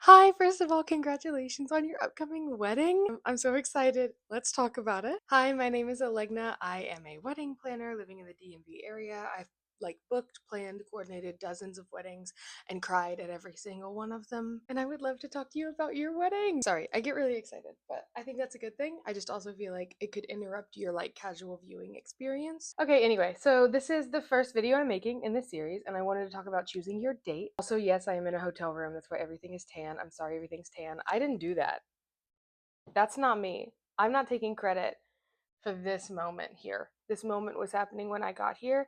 Hi, first of all, congratulations on your upcoming wedding. I'm so excited. Let's talk about it. Hi, my name is Alegna. I am a wedding planner living in the DMV area. I've booked, planned, coordinated dozens of weddings and cried at every single one of them. And I would love to talk to you about your wedding. Sorry, I get really excited, but I think that's a good thing. I just also feel like it could interrupt your casual viewing experience. Okay, anyway, so this is the first video I'm making in this series, and I wanted to talk about choosing your date. Also, yes, I am in a hotel room. That's why everything is tan. I'm sorry everything's tan. I didn't do that. That's not me. I'm not taking credit for this moment here. This moment was happening when I got here,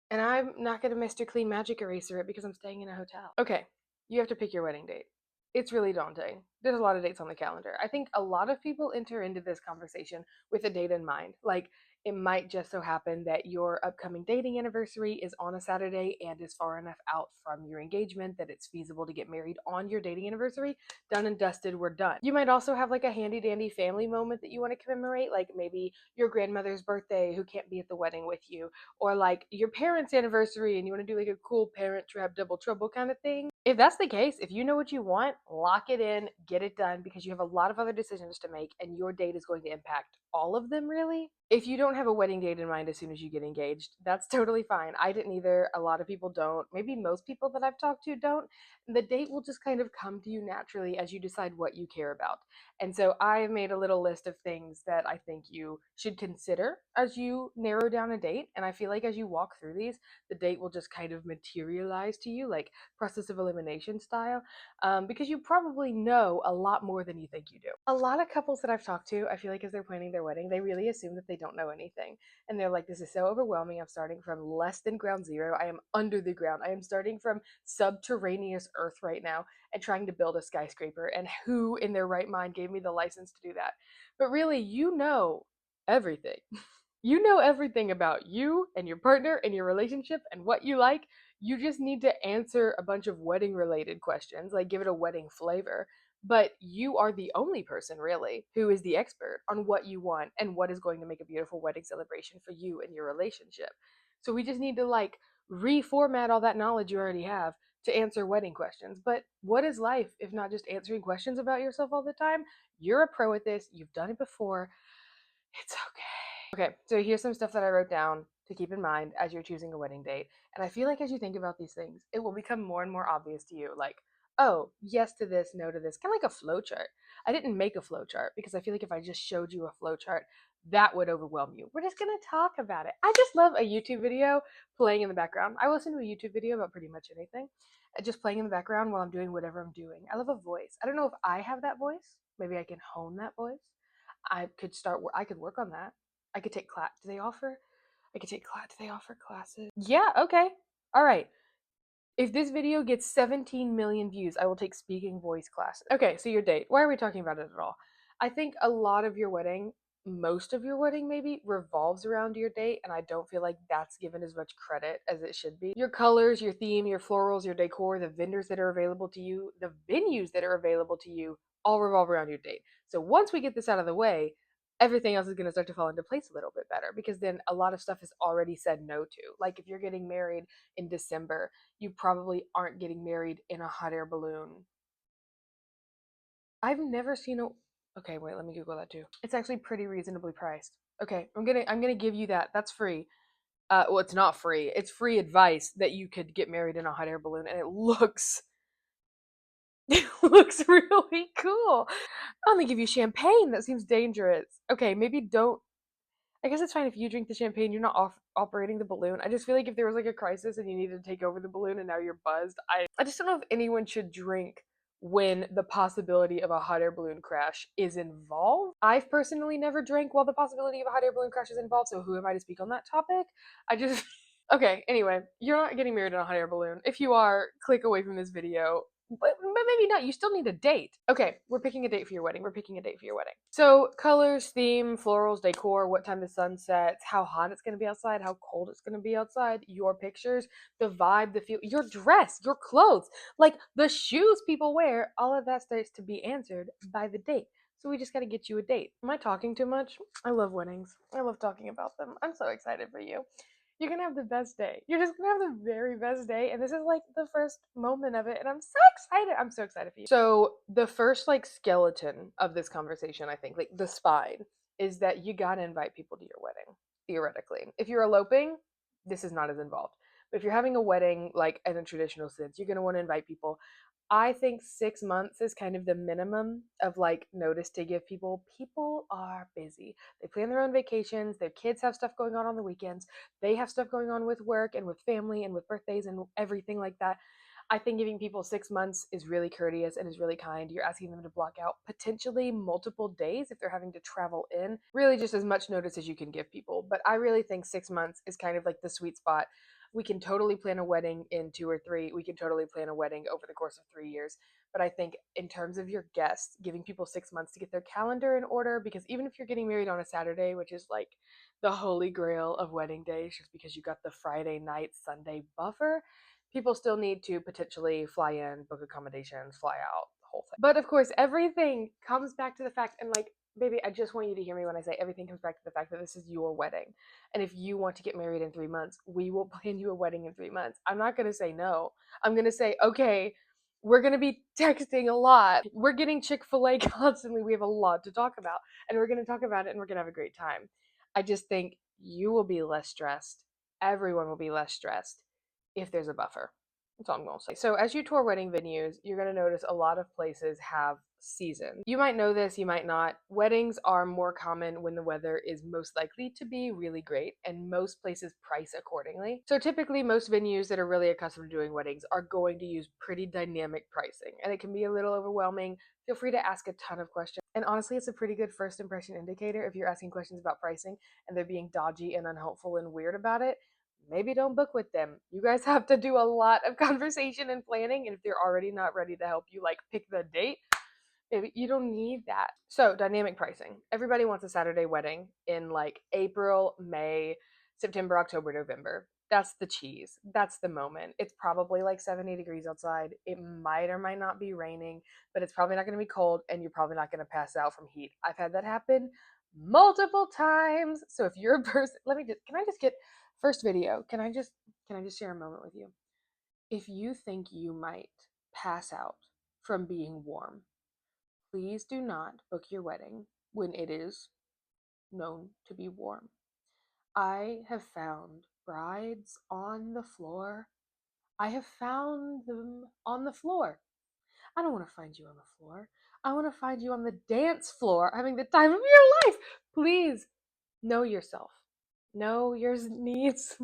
and I'm not gonna Mr. Clean Magic eraser it because I'm staying in a hotel. Okay, you have to pick your wedding date. It's really daunting. There's a lot of dates on the calendar. I think a lot of people enter into this conversation with a date in mind. Like, it might just so happen that your upcoming dating anniversary is on a Saturday and is far enough out from your engagement that it's feasible to get married on your dating anniversary. Done and dusted, we're done. You might also have a handy dandy family moment that you want to commemorate, like maybe your grandmother's birthday who can't be at the wedding with you, or your parents' anniversary and you want to do a cool parent trap double trouble kind of thing. If that's the case, if you know what you want, lock it in, get it done, because you have a lot of other decisions to make and your date is going to impact all of them, really. If you don't have a wedding date in mind as soon as you get engaged, that's totally fine. I didn't either. A lot of people don't. Maybe most people that I've talked to don't. The date will just kind of come to you naturally as you decide what you care about. And so I've made a little list of things that I think you should consider as you narrow down a date. And I feel like as you walk through these, the date will just kind of materialize to you, like process of elimination style, because you probably know a lot more than you think you do. A lot of couples that I've talked to, I feel like as they're planning their wedding, they really assume that they don't know anything. And they're like, this is so overwhelming. I'm starting from less than ground zero. I am under the ground. I am starting from subterraneous earth right now and trying to build a skyscraper. And who in their right mind gave me the license to do that? But really, you know everything. You know everything about you and your partner and your relationship and what you like. You just need to answer a bunch of wedding related questions, like give it a wedding flavor. But you are the only person, really, who is the expert on what you want and what is going to make a beautiful wedding celebration for you and your relationship. So we just need to reformat all that knowledge you already have to answer wedding questions. But what is life if not just answering questions about yourself all the time? You're a pro at this, you've done it before. It's okay. Okay, so here's some stuff that I wrote down to keep in mind as you're choosing a wedding date. And I feel like as you think about these things, it will become more and more obvious to you. Like, oh, yes to this, no to this. Kind of like a flow chart. I didn't make a flow chart because I feel like if I just showed you a flow chart, that would overwhelm you. We're just gonna talk about it. I just love a YouTube video playing in the background. I listen to a YouTube video about pretty much anything, just playing in the background while I'm doing whatever I'm doing. I love a voice. I don't know if I have that voice. Maybe I can hone that voice. I could work on that. I could take class. Do they offer? I could take class. Do they offer classes? Yeah. Okay. All right. If this video gets 17 million views, I will take speaking voice classes. Okay. So your date. Why are we talking about it at all? I think a lot of your wedding, most of your wedding maybe, revolves around your date, and I don't feel like that's given as much credit as it should be. Your colors, your theme, your florals, your decor, the vendors that are available to you, the venues that are available to you, all revolve around your date. So once we get this out of the way, everything else is going to start to fall into place a little bit better, because then a lot of stuff is already said no to. Like if you're getting married in December, you probably aren't getting married in a hot air balloon. I've never seen a Okay, wait, let me Google that too. It's actually pretty reasonably priced. Okay, I'm gonna give you that. That's free. Well, it's not free. It's free advice that you could get married in a hot air balloon, and it looks it looks really cool. I'm gonna give you champagne. That seems dangerous. Okay, maybe don't. I guess it's fine if you drink the champagne. You're not operating the balloon. I just feel like if there was a crisis and you needed to take over the balloon and now you're buzzed, I just don't know if anyone should drink when the possibility of a hot air balloon crash is involved. I've personally never drank while the possibility of a hot air balloon crash is involved, so who am I to speak on that topic? I just Okay, anyway, you're not getting married in a hot air balloon. If you are, click away from this video. But maybe not. You still need a date. Okay, we're picking a date for your wedding. We're picking a date for your wedding. So, colors, theme, florals, decor, what time the sun sets, how hot it's going to be outside, how cold it's going to be outside, your pictures, the vibe, the feel, your dress, your clothes, the shoes people wear, all of that starts to be answered by the date. So we just got to get you a date. Am I talking too much? I love weddings. I love talking about them. I'm so excited for you. You're gonna have the best day. You're just gonna have the very best day. And this is like the first moment of it. And I'm so excited. I'm so excited for you. So, the first like skeleton of this conversation, I think, like the spine, is that you gotta invite people to your wedding, theoretically. If you're eloping, this is not as involved. But if you're having a wedding, like in a traditional sense, you're gonna wanna invite people. I think 6 months is kind of the minimum of like notice to give people. People are busy. They plan their own vacations. Their kids have stuff going on the weekends. They have stuff going on with work and with family and with birthdays and everything like that. I think giving people 6 months is really courteous and is really kind. You're asking them to block out potentially multiple days if they're having to travel in. Really, just as much notice as you can give people. But I really think 6 months is kind of like the sweet spot. We can totally plan a wedding in 2 or 3. We can totally plan a wedding over the course of 3 years. But I think in terms of your guests, giving people 6 months to get their calendar in order, because even if you're getting married on a Saturday, which is like the holy grail of wedding days, just because you got the Friday night, Sunday buffer, people still need to potentially fly in, book accommodations, fly out, the whole thing. But of course, everything comes back to the fact, and like, baby, I just want you to hear me when I say everything comes back to the fact that this is your wedding. And if you want to get married in 3 months, we will plan you a wedding in 3 months. I'm not going to say no. I'm going to say, okay, we're going to be texting a lot. We're getting Chick-fil-A constantly. We have a lot to talk about. And we're going to talk about it and we're going to have a great time. I just think you will be less stressed. Everyone will be less stressed if there's a buffer. That's all I'm going to say. So, as you tour wedding venues, you're going to notice a lot of places have seasons. You might know this, you might not. Weddings are more common when the weather is most likely to be really great, and most places price accordingly. So, typically, most venues that are really accustomed to doing weddings are going to use pretty dynamic pricing, and it can be a little overwhelming. Feel free to ask a ton of questions. And honestly, it's a pretty good first impression indicator if you're asking questions about pricing and they're being dodgy and unhelpful and weird about it. Maybe don't book with them. You guys have to do a lot of conversation and planning, and if they're already not ready to help you like pick the date, maybe you don't need that. So, dynamic pricing. Everybody wants a Saturday wedding in like April, May, September, October, November. That's the cheese. That's the moment. It's probably like 70 degrees outside. It might or might not be raining, but it's probably not going to be cold and you're probably not going to pass out from heat. I've had that happen multiple times. So if you're a person, can I just get first video? Can I just share a moment with you? If you think you might pass out from being warm, please do not book your wedding when it is known to be warm. I have found brides on the floor. I have found them on the floor. I don't want to find you on the floor. I want to find you on the dance floor having the time of your life. Please know yourself. Know your needs.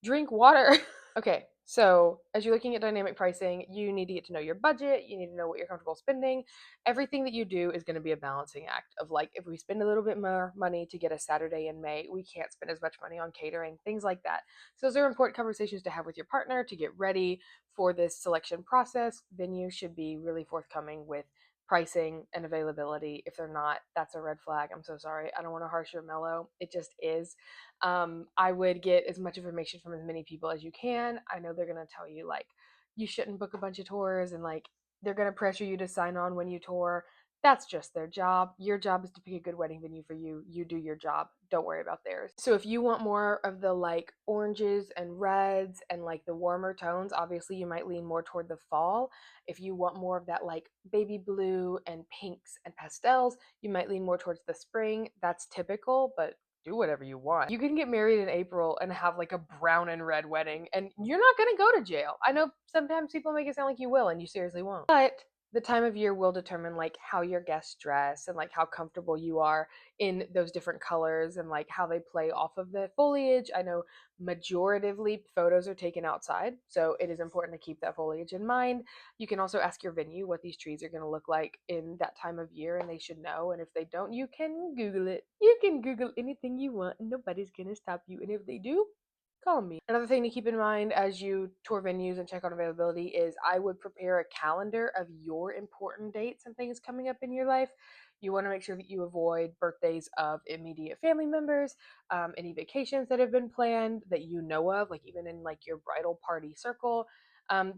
Drink water. Okay, so as you're looking at dynamic pricing, you need to get to know your budget. You need to know what you're comfortable spending. Everything that you do is going to be a balancing act of like, if we spend a little bit more money to get a Saturday in May, we can't spend as much money on catering, things like that. So those are important conversations to have with your partner to get ready for this selection process. Venue should be really forthcoming with pricing and availability. If they're not, that's a red flag. I'm so sorry. I don't want to harsh your mellow. It just is. I would get as much information from as many people as you can. I know they're going to tell you, like, you shouldn't book a bunch of tours and, like, they're going to pressure you to sign on when you tour. That's just their job. Your job is to pick a good wedding venue for you. You do your job. Don't worry about theirs. So if you want more of the like oranges and reds and like the warmer tones, obviously you might lean more toward the fall. If you want more of that like baby blue and pinks and pastels, you might lean more towards the spring. That's typical, but do whatever you want. You can get married in April and have like a brown and red wedding, and you're not going to go to jail. I know sometimes people make it sound like you will, and you seriously won't. But the time of year will determine like how your guests dress and like how comfortable you are in those different colors and like how they play off of the foliage. I know majoritively photos are taken outside, so it is important to keep that foliage in mind. You can also ask your venue what these trees are going to look like in that time of year, and they should know. And if they don't, you can Google it. You can Google anything you want, and nobody's going to stop you. And if they do, call me. Another thing to keep in mind as you tour venues and check on availability is I would prepare a calendar of your important dates and things coming up in your life. You want to make sure that you avoid birthdays of immediate family members, any vacations that have been planned that you know of, like even in like your bridal party circle.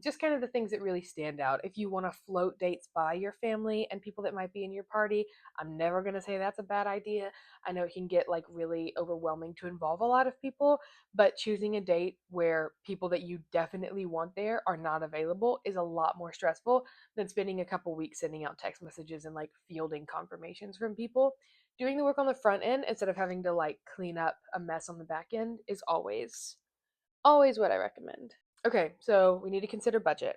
Just kind of the things that really stand out. If you want to float dates by your family and people that might be in your party, I'm never going to say that's a bad idea. I know it can get like really overwhelming to involve a lot of people, but choosing a date where people that you definitely want there are not available is a lot more stressful than spending a couple weeks sending out text messages and like fielding confirmations from people. Doing the work on the front end instead of having to like clean up a mess on the back end is always what I recommend. Okay, so we need to consider budget.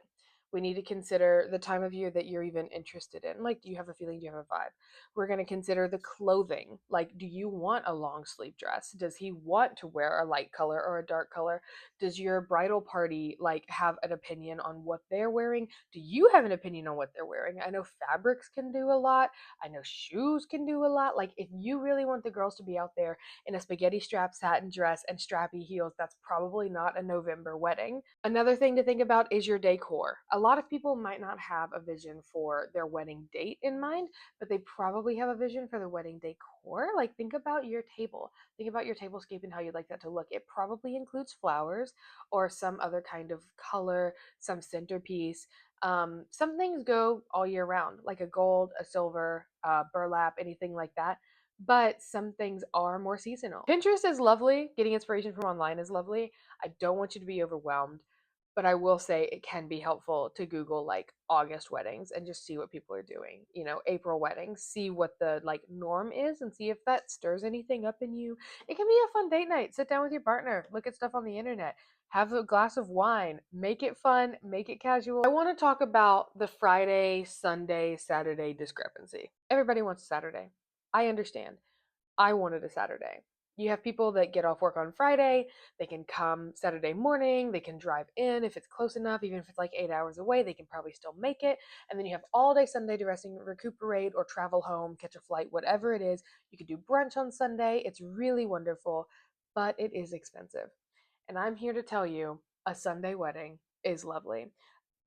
We need to consider the time of year that you're even interested in. Like, do you have a feeling? Do you have a vibe? We're going to consider the clothing. Like, do you want a long sleeve dress? Does he want to wear a light color or a dark color? Does your bridal party like have an opinion on what they're wearing? Do you have an opinion on what they're wearing? I know fabrics can do a lot. I know shoes can do a lot. Like, if you really want the girls to be out there in a spaghetti strap satin dress and strappy heels, that's probably not a November wedding. Another thing to think about is your decor. A lot of people might not have a vision for their wedding date in mind, but they probably have a vision for the wedding decor. Like, think about your table. Think about your tablescape and how you'd like that to look. It probably includes flowers or some other kind of color, some centerpiece. Some things go all year round, like a gold, a silver, burlap, anything like that, but some things are more seasonal. Pinterest is lovely. Getting inspiration from online is lovely. I don't want you to be overwhelmed, but I will say it can be helpful to Google like August weddings and just see what people are doing. You know, April weddings, see what the like norm is and see if that stirs anything up in you. It can be a fun date night. Sit down with your partner, look at stuff on the internet, have a glass of wine, make it fun, make it casual. I want to talk about the Friday, Sunday, Saturday discrepancy. Everybody wants a Saturday. I understand. I wanted a Saturday. You have people that get off work on Friday, they can come Saturday morning, they can drive in if it's close enough, even if it's like 8 hours away, they can probably still make it. And then you have all day Sunday to rest and recuperate or travel home, catch a flight, whatever it is. You could do brunch on Sunday. It's really wonderful, but it is expensive. And I'm here to tell you a Sunday wedding is lovely.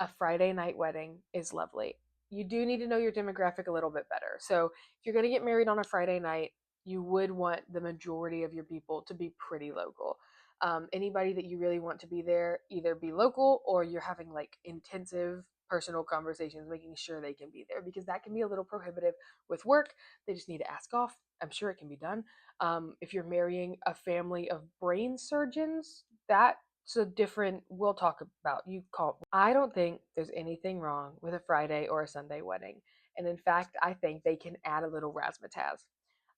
A Friday night wedding is lovely. You do need to know your demographic a little bit better. So, if you're going to get married on a Friday night, you would want the majority of your people to be pretty local. Anybody that you really want to be there, either be local or you're having like intensive personal conversations, making sure they can be there because that can be a little prohibitive with work. They just need to ask off. I'm sure it can be done. If you're marrying a family of brain surgeons, that's a different, we'll talk about. You call. I don't think there's anything wrong with a Friday or a Sunday wedding. And in fact, I think they can add a little razzmatazz.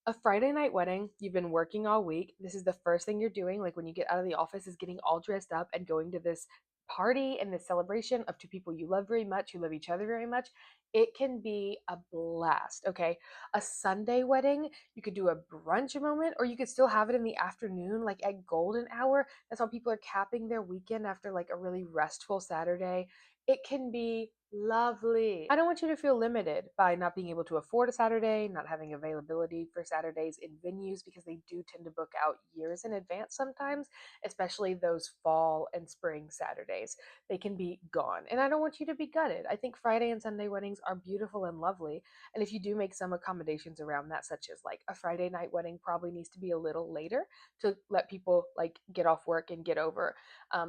A Friday night wedding, you've been working all week. This is the first thing you're doing, like when you get out of the office, is getting all dressed up and going to this party and this celebration of two people you love very much, who love each other very much. It can be a blast, okay? A Sunday wedding, you could do a brunch moment, or you could still have it in the afternoon, like at golden hour. That's how people are capping their weekend after like a really restful Saturday. It can be lovely. I don't want you to feel limited by not being able to afford a Saturday, not having availability for Saturdays in venues because they do tend to book out years in advance sometimes, especially those fall and spring Saturdays. They can be gone. And I don't want you to be gutted. I think Friday and Sunday weddings are beautiful and lovely. And if you do make some accommodations around that, such as like a Friday night wedding probably needs to be a little later to let people like get off work and get over,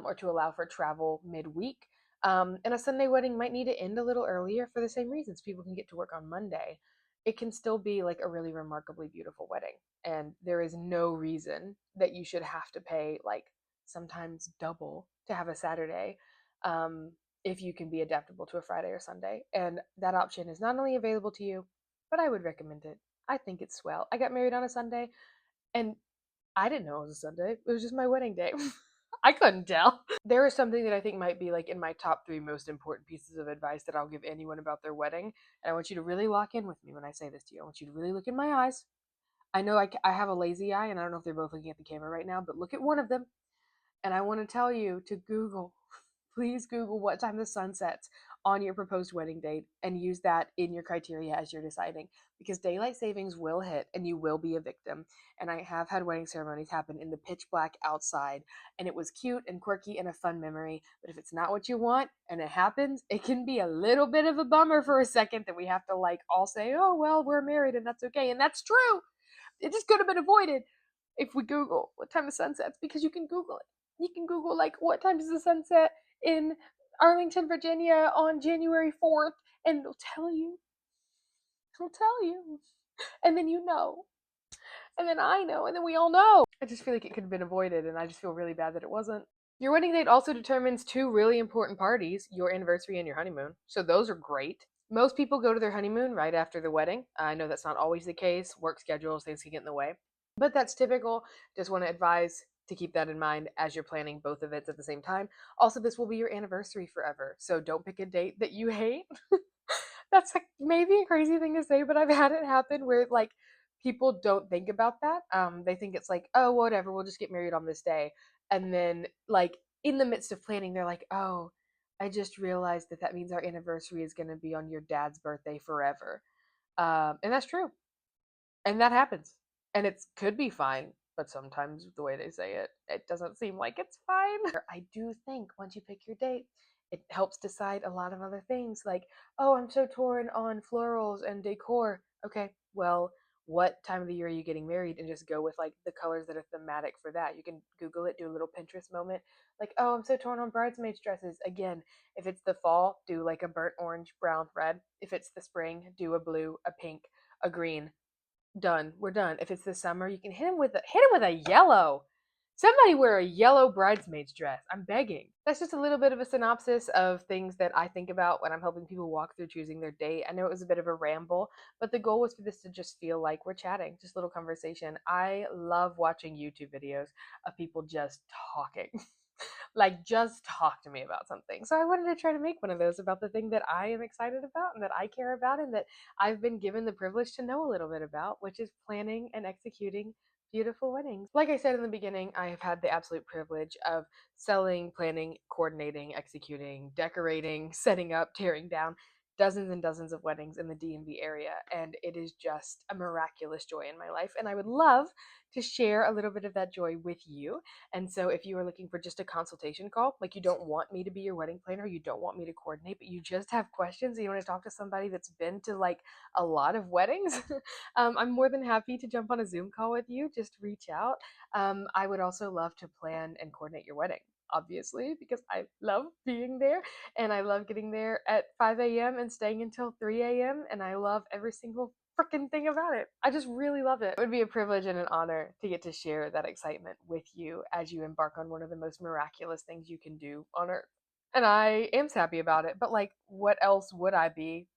or to allow for travel midweek, and a Sunday wedding might need to end a little earlier for the same reasons. People can get to work on Monday. It can still be like a really remarkably beautiful wedding. And there is no reason that you should have to pay like sometimes double to have a Saturday, um, if you can be adaptable to a Friday or Sunday. And that option is not only available to you, but I would recommend it. I think it's swell. I got married on a Sunday and I didn't know it was a Sunday. It was just my wedding day. I couldn't tell. There is something that I think might be like in my top three most important pieces of advice that I'll give anyone about their wedding. And I want you to really lock in with me when I say this to you. I want you to really look in my eyes. I know I have a lazy eye, and I don't know if they're both looking at the camera right now, but look at one of them. And I want to tell you to Google, please Google what time the sun sets on your proposed wedding date and use that in your criteria as you're deciding, because daylight savings will hit and you will be a victim. And I have had wedding ceremonies happen in the pitch black outside, and it was cute and quirky and a fun memory. But if it's not what you want and it happens, it can be a little bit of a bummer for a second that we have to like all say, oh, well, we're married and that's okay. And that's true. It just could have been avoided if we Google what time the sun sets, because you can Google it. You can Google like what time does the sun set in Arlington, Virginia on January 4th, and it'll tell you, and then you know, and then I know, and then we all know. I just feel like it could have been avoided, and I just feel really bad that it wasn't. Your wedding date also determines two really important parties, your anniversary and your honeymoon. So those are great. Most people go to their honeymoon right after the wedding. I know that's not always the case. Work schedules, things can get in the way. But that's typical. Just want to advise to keep that in mind as you're planning both events at the same time. Also, this will be your anniversary forever. So don't pick a date that you hate. That's like maybe a crazy thing to say, but I've had it happen where like people don't think about that. They think it's like, oh, whatever, we'll just get married on this day. And then like in the midst of planning, they're like, oh, I just realized that that means our anniversary is going to be on your dad's birthday forever. And that's true. And that happens. And it could be fine, but sometimes the way they say it, it doesn't seem like it's fine. I do think once you pick your date, it helps decide a lot of other things like, oh, I'm so torn on florals and decor. Okay, well, what time of the year are you getting married? And just go with like the colors that are thematic for that. You can Google it, do a little Pinterest moment. Like, oh, I'm so torn on bridesmaids dresses. Again, if it's the fall, do like a burnt orange, brown, red. If it's the spring, do a blue, a pink, a green. Done. We're done. If it's the summer, you can hit him with a yellow. Somebody wear a yellow bridesmaid's dress. I'm begging. That's just a little bit of a synopsis of things that I think about when I'm helping people walk through choosing their date. I know it was a bit of a ramble, but the goal was for this to just feel like we're chatting, just a little conversation. I love watching YouTube videos of people just talking. Like just talk to me about something. So I wanted to try to make one of those about the thing that I am excited about and that I care about and that I've been given the privilege to know a little bit about, which is planning and executing beautiful weddings. Like I said in the beginning, I have had the absolute privilege of selling, planning, coordinating, executing, decorating, setting up, tearing down dozens and dozens of weddings in the DMV area, and it is just a miraculous joy in my life, and I would love to share a little bit of that joy with you. And so if you are looking for just a consultation call, like you don't want me to be your wedding planner, you don't want me to coordinate, but you just have questions and you want to talk to somebody that's been to like a lot of weddings, I'm more than happy to jump on a Zoom call with you. Just reach out. I would also love to plan and coordinate your wedding, obviously, because I love being there and I love getting there at 5 a.m. and staying until 3 a.m. And I love every single freaking thing about it. I just really love it. It would be a privilege and an honor to get to share that excitement with you as you embark on one of the most miraculous things you can do on earth. And I am happy about it, but like, what else would I be?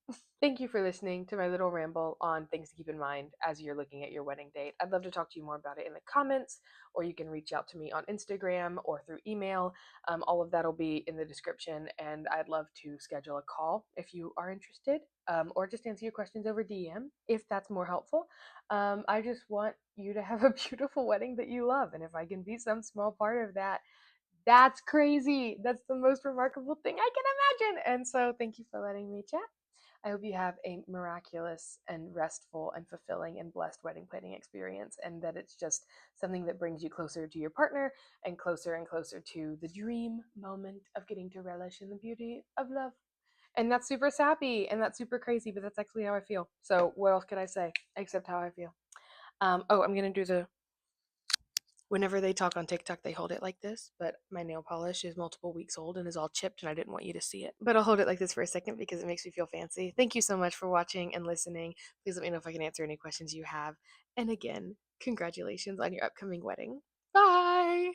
Thank you for listening to my little ramble on things to keep in mind as you're looking at your wedding date. I'd love to talk to you more about it in the comments, or you can reach out to me on Instagram or through email. All of that will be in the description, and I'd love to schedule a call if you are interested, or just answer your questions over DM if that's more helpful. I just want you to have a beautiful wedding that you love, and if I can be some small part of that, that's crazy. That's the most remarkable thing I can imagine. And so, thank you for letting me chat. I hope you have a miraculous and restful and fulfilling and blessed wedding planning experience, and that it's just something that brings you closer to your partner and closer to the dream moment of getting to relish in the beauty of love. And that's super sappy and that's super crazy, but that's actually how I feel. So, what else can I say except how I feel? Oh, I'm going to do the whenever they talk on TikTok, they hold it like this, but my nail polish is multiple weeks old and is all chipped, and I didn't want you to see it. But I'll hold it like this for a second because it makes me feel fancy. Thank you so much for watching and listening. Please let me know if I can answer any questions you have. And again, congratulations on your upcoming wedding. Bye!